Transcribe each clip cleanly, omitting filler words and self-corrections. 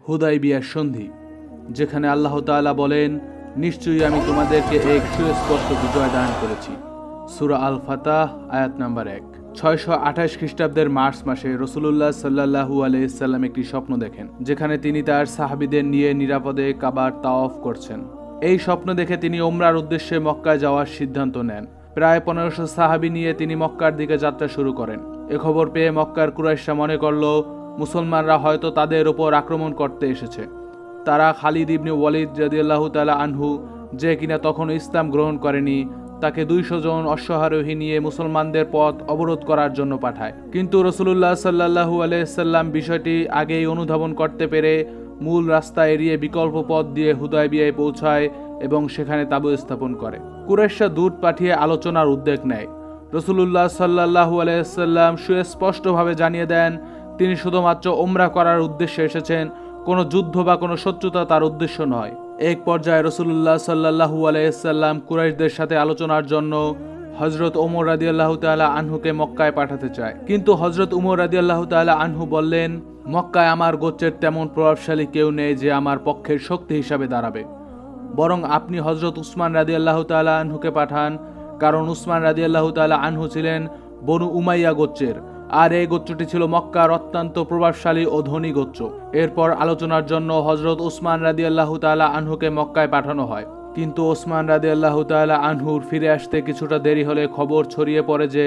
হুদাইবিয়ার সন্ধি, যেখানে আল্লাহ তাআলা বলেন, নিশ্চয়ই আমি তোমাদেরকে এক সুস্পষ্ট বিজয় দান করেছি। সূরা আল ফাতাহ আয়াত নাম্বার 1। 628 খ্রিস্টাব্দের মার্চ মাসে রাসূলুল্লাহ সাল্লাল্লাহু আলাইহি সাল্লাম একটি স্বপ্ন দেখেন, যেখানে তিনি তার সাহাবীদের নিয়ে নিরাপদে কাবার তাওয়াফ করছেন। এই স্বপ্ন দেখে তিনি উমরার উদ্দেশ্যে মক্কায় যাওয়ার সিদ্ধান্ত নেন। প্রায় 1500 সাহাবী নিয়ে তিনি মক্কার দিকে যাত্রা শুরু করেন। এ খবর পেয়ে মক্কার কুরাইশরা মনে করল মুসলমানরা হয়তো তাদের উপর আক্রমণ করতে এসেছে। তারা খালিদ ইবনে ওয়ালিদ রাদিয়াল্লাহু তাআলা আনহু, যে কিনা তখনও ইসলাম গ্রহণ করেনি, তাকে 200 জন অশ্বারোহী নিয়ে মুসলমানদের পথ অবরোধ করার জন্য পাঠায়। কিন্তু রাসূলুল্লাহ সাল্লাল্লাহু আলাইহি সাল্লাম বিষয়টি আগেই অনুধাবন করতে পেরে মূল রাস্তা এড়িয়ে বিকল্প পথ দিয়ে হুদায়বিয়ায় পৌঁছায় এবং সেখানে তাঁবু স্থাপন করে। কুরাইশরা দূত পাঠিয়ে আলোচনার উদ্যোগ নেয়। রাসূলুল্লাহ সাল্লাল্লাহু আলাইহি সাল্লাম সুস্পষ্টভাবে জানিয়ে দেন তিনি শুধুমাত্র উমরা করার উদ্দেশ্যে এসেছেন, কোনো যুদ্ধ বা কোনো শত্রুতা তার উদ্দেশ্য নয়। এক পর্যায়ে রাসূলুল্লাহ সাল্লাল্লাহু আলাইহি সাল্লাম কুরাইশদের সাথে আলোচনার জন্য হযরত ওমর রাদিয়াল্লাহু তাআলা আনহুকে মক্কায় পাঠাতে চায়। কিন্তু হযরত ওমর রাদিয়াল্লাহু তাআলা আনহু বললেন, মক্কায় আমার গোত্রের তেমন প্রভাবশালী কেউ নেই যে আমার পক্ষের শক্তি হিসাবে দাঁড়াবে। বরং আপনি হযরত উসমান রাদিয়াল্লাহু তাআলা আনহুকে পাঠান, কারণ উসমান রাদিয়াল্লাহু তাআলা আনহু ছিলেন বনু উমাইয়া গোত্রের, আর এই গোত্রটি ছিল মক্কার অত্যন্ত প্রভাবশালী ও ধনী গোত্র। এরপর আলোচনার জন্য হযরত উসমান রাদিয়াল্লাহু তাআলা আনহুকে মক্কায় পাঠানো হয়। কিন্তু ওসমান রাদিয়াল্লাহু তাআলা আনহুর ফিরে আসতে কিছুটা দেরি হলে খবর ছড়িয়ে পড়ে যে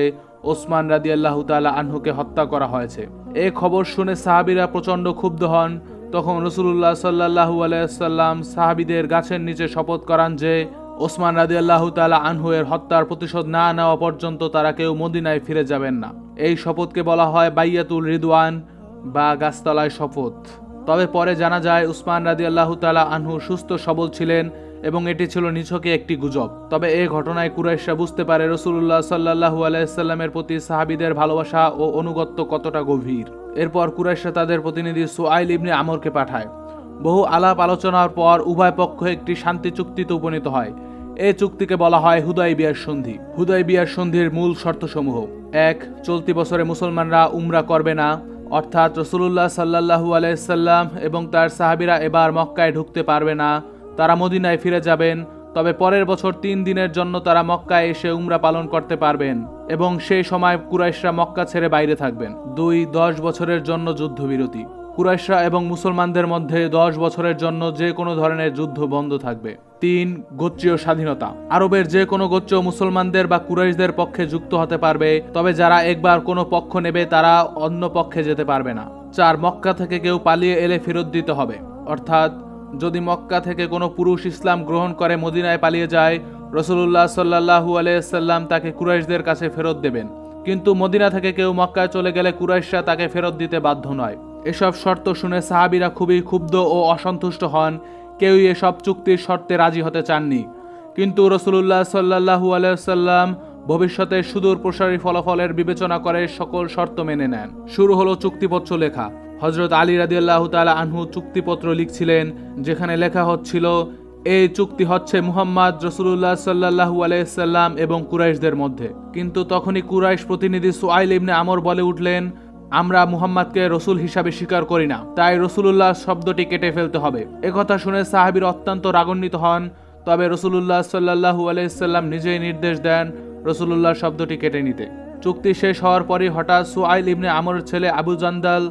ওসমান রাদিয়াল্লাহু তাআলা আনহুকে হত্যা করা হয়েছে। এই খবর শুনে সাহাবীরা প্রচণ্ড ক্ষুব্ধ হন। তখন রাসূলুল্লাহ সাল্লাল্লাহু আলাইহি সাল্লাম সাহাবীদের গাছের নিচে শপথ করান যে ওসমান রাদিয়াল্লাহু তাআলা আনহু এর হত্যার প্রতিশোধ না নেওয়া পর্যন্ত তারা কেউ মদিনায় ফিরে যাবেন না। এই শপথকে বলা হয় বাইয়াতুল রিদওয়ান বা গাছতলায় শপথ। তবে পরে জানা যায় উসমান রাদিয়াল্লাহু তাআলা আনহু সুস্থ সবল ছিলেন এবং এটি ছিল নিছকই একটি গুজব। তবে এই ঘটনায় কুরাইশরা বুঝতে পারে রাসূলুল্লাহ সাল্লাল্লাহু আলাইহি সাল্লামের প্রতি সাহাবীদের ভালোবাসা ও অনুগত্য কতটা গভীর। এরপর কুরাইশরা তাদের প্রতিনিধি সুআইল ইবনে আমরকে পাঠায়। বহু আলাপ আলোচনার পর উভয় পক্ষ একটি শান্তি চুক্তিতে উপনীত হয়। এই চুক্তিকে বলা হয় হুদায়বিয়ার সন্ধি। হুদায়বিয়ার সন্ধির মূল শর্তসমূহ: 1. চলতি বছরে মুসলমানরা উমরা করবে না, অর্থাৎ রাসূলুল্লাহ সাল্লাল্লাহু আলাইহি সাল্লাম এবং তার সাহাবীরা এবার মক্কায় ঢুকতে পারবে না, তারা মদিনায় ফিরে যাবেন। তবে পরের বছর 3 দিনের জন্য তারা মক্কায় এসে উমরা পালন করতে পারবেন এবং সেই সময় কুরাইশরা মক্কা ছেড়ে বাইরে থাকবেন। 2. 10 বছরের জন্য যুদ্ধবিরতি। কুরাইশরা এবং মুসলমানদের মধ্যে 10 বছরের জন্য যে কোনো ধরনের যুদ্ধ বন্ধ থাকবে। 3. গোত্রীয় স্বাধীনতা। আরবের যে কোনো গোত্র মুসলমানদের বা কুরাইশদের পক্ষে যুক্ত হতে পারবে, তবে যারা একবার কোনো পক্ষ নেবে তারা অন্য পক্ষে যেতে পারবে না। 4. মক্কা থেকে কেউ পালিয়ে এলে ফেরত দিতে হবে, অর্থাৎ যদি মক্কা থেকে কোনো পুরুষ ইসলাম গ্রহণ করে মদিনায় পালিয়ে যায়, রাসূলুল্লাহ সাল্লাল্লাহু আলাইহি সাল্লাম তাকে কুরাইশদের কাছে ফেরত দেবেন। কিন্তু মদিনা থেকে কেউ মক্কায় চলে গেলে কুরাইশরা তাকে ফেরত দিতে বাধ্য নয়। এসব শর্ত শুনে সাহাবীরা খুবই ক্ষুব্ধ ও অসন্তুষ্ট হন। কেউই এসব চুক্তির শর্তে রাজি হতে চাননি। কিন্তু রাসূলুল্লাহ সাল্লাল্লাহু আলাইহি সাল্লাম ভবিষ্যতে সুদূর প্রসারী ফলাফলের বিবেচনা করে সকল শর্ত মেনে নেন। শুরু হলো চুক্তিপত্র লেখা। হযরত আলী রাদিয়াল্লাহু তাআলা আনহু চুক্তিপত্র লিখছিলেন, যেখানে লেখা হচ্ছিল, এই চুক্তি হচ্ছে মুহাম্মদ রাসূলুল্লাহ সাল্লাল্লাহু আলাইহি সাল্লাম এবং কুরাইশদের মধ্যে। কিন্তু তখনই কুরাইশ প্রতিনিধি সুআইল ইবনে আমর বলে উঠলেন, আমরা মুহাম্মদকে রসুল হিসাবে স্বীকার করি না, তাই রাসূলুল্লাহ শব্দটি কেটে ফেলতে হবে। একথা শুনে সাহাবীরা অত্যন্ত রাগান্বিত হন। তবে রাসূলুল্লাহ সাল্লাল্লাহু আলাইহি সাল্লাম নিজেই নির্দেশ দেন রাসূলুল্লাহ শব্দটি কেটে নিতে। চুক্তি শেষ হওয়ার পরই হঠাৎ সুআইল ইবনে আমরের ছেলে আবু জান্দাল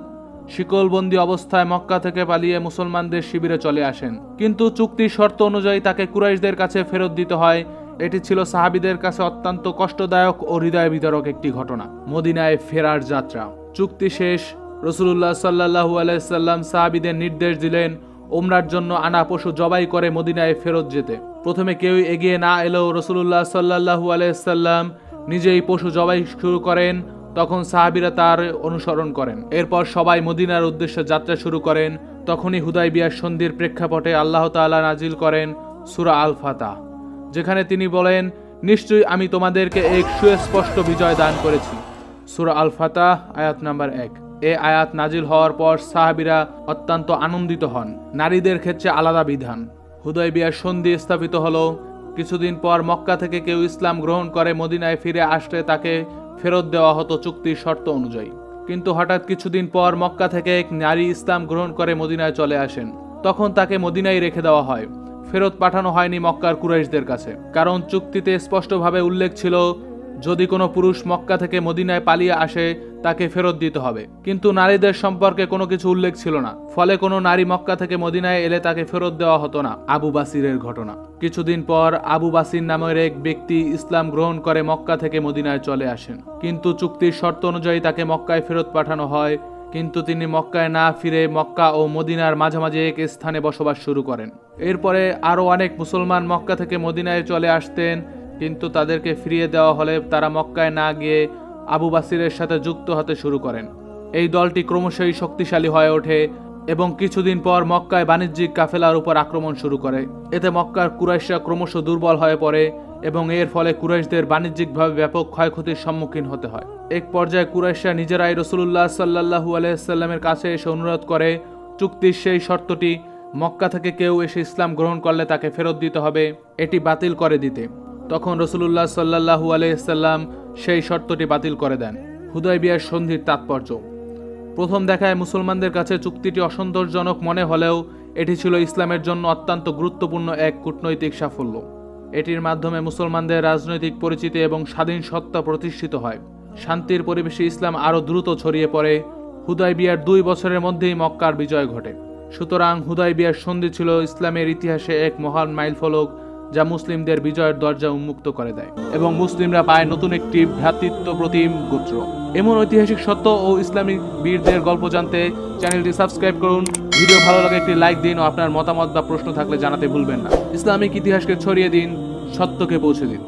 শিকলবন্দি অবস্থায় মক্কা থেকে পালিয়ে মুসলমানদের শিবিরে চলে আসেন। কিন্তু চুক্তির শর্ত অনুযায়ী তাকে কুরাইশদের কাছে ফেরত দিতে হয়। এটি ছিল সাহাবীদের কাছে অত্যন্ত কষ্টদায়ক ও হৃদয় বিদারক একটি ঘটনা। মদিনায় ফেরার যাত্রা। চুক্তি শেষ। রাসূলুল্লাহ সাল্লাল্লাহু আলাইহি সাল্লাম সাহাবীদের নির্দেশ দিলেন উমরার জন্য আনা পশু জবাই করে মদিনায় ফেরত যেতে। প্রথমে কেউই এগিয়ে না এলেও রাসূলুল্লাহ সাল্লাল্লাহু আলাইহি সাল্লাম নিজেই পশু জবাই শুরু করেন। তখন সাহাবীরা তার অনুসরণ করেন। এরপর সবাই মদিনার উদ্দেশ্যে যাত্রা শুরু করেন। তখনই হুদায়বিয়ার সন্ধির প্রেক্ষাপটে আল্লাহ তাআলা নাজিল করেন সূরা আল ফাতাহ, যেখানে তিনি বলেন, নিশ্চয়ই আমি তোমাদেরকে এক সুস্পষ্ট বিজয় দান করেছি। সূরা আল ফাতাহ আয়াত নাম্বার 1। এই আয়াত নাজিল হওয়ার পর সাহাবীরা অত্যন্ত আনন্দিত হন। নারীদের ক্ষেত্রে আলাদা বিধান। হুদায়বিয়ার সন্ধি স্থাপিত হলো। কিছুদিন পর মক্কা থেকে কেউ ইসলাম গ্রহণ করে মদিনায় ফিরে আসলে তাকে ফেরত দেওয়া হতো চুক্তির শর্ত অনুযায়ী। কিন্তু হঠাৎ কিছুদিন পর মক্কা থেকে এক নারী ইসলাম গ্রহণ করে মদিনায় চলে আসেন। তখন তাকে মদিনায় রেখে দেওয়া হয়, ফেরত পাঠানো হয়নি মক্কার কুরাইশদের কাছে। কারণ চুক্তিতে স্পষ্টভাবে উল্লেখ ছিল, যদি কোনো পুরুষ মক্কা থেকে মদিনায় পালিয়ে আসে তাকে ফেরত দিতে হবে। কিন্তু নারীদের সম্পর্কে কোনো কিছু উল্লেখ ছিল না, ফলে কোনো নারী মক্কা থেকে মদিনায় এলে তাকে ফেরত দেওয়া হতো না। আবু বাসিরের ঘটনা। কিছুদিন পর আবু বাসির নামের এক ব্যক্তি ইসলাম গ্রহণ করে মক্কা থেকে মদিনায় চলে আসেন, কিন্তু চুক্তির শর্ত অনুযায়ী তাকে মক্কায় ফেরত পাঠানো হয়। কিন্তু তিনি মক্কায় না ফিরে মক্কা ও মদিনার মাঝামাঝি এক স্থানে বসবাস শুরু করেন। এরপরে আরও অনেক মুসলমান মক্কা থেকে মদিনায় চলে আসতেন, কিন্তু তাদেরকে ফিরিয়ে দেওয়া হলে তারা মক্কায় না গিয়ে আবু বাসিরের সাথে যুক্ত হতে শুরু করেন। এই দলটি ক্রমশই শক্তিশালী হয়ে ওঠে এবং কিছুদিন পর মক্কায় বাণিজ্যিক কাফেলার উপর আক্রমণ শুরু করে। এতে মক্কার কুরাইশরা ক্রমশ দুর্বল হয়ে পড়ে এবং এর ফলে কুরাইশদের বাণিজ্যিকভাবে ব্যাপক ক্ষয়ক্ষতির সম্মুখীন হতে হয়। এক পর্যায়ে কুরাইশরা নিজেরাই রাসূলুল্লাহ সাল্লাল্লাহু আলাইহি সাল্লামের কাছে এসে অনুরোধ করে চুক্তির সেই শর্তটি, মক্কা থেকে কেউ এসে ইসলাম গ্রহণ করলে তাকে ফেরত দিতে হবে, এটি বাতিল করে দিতে। তখন রাসূলুল্লাহ সাল্লাল্লাহু আলাইহি সাল্লাম সেই শর্তটি বাতিল করে দেন। হুদায়বিয়ার সন্ধির তাৎপর্য। প্রথম দেখায় মুসলমানদের কাছে চুক্তিটি অসন্তোষজনক মনে হলেও এটি ছিল ইসলামের জন্য অত্যন্ত গুরুত্বপূর্ণ এক কূটনৈতিক সাফল্য। এটির মাধ্যমে মুসলমানদের রাজনৈতিক পরিচিতি এবং স্বাধীন সত্তা প্রতিষ্ঠিত হয়। শান্তির পরিবেশে ইসলাম আরও দ্রুত ছড়িয়ে পড়ে। হুদায়বিয়ার 2 বছরের মধ্যেই মক্কার বিজয় ঘটে। সুতরাং হুদায়বিয়ার সন্ধি ছিল ইসলামের ইতিহাসে এক মহান মাইলফলক, যা মুসলিমদের বিজয়ের দরজা উন্মুক্ত করে দেয় এবং মুসলিমরা পায় নতুন একটি ভ্রাতৃত্ব প্রতিম গোত্র। এমন ঐতিহাসিক সত্য ও ইসলামিক বীরদের গল্প জানতে চ্যানেলটি সাবস্ক্রাইব করুন। ভিডিও ভালো লাগে একটি লাইক দিন ও আপনার মতামত বা প্রশ্ন থাকলে জানাতে ভুলবেন না। ইসলামিক ইতিহাসকে ছড়িয়ে দিন, সত্যকে পৌঁছে দিন।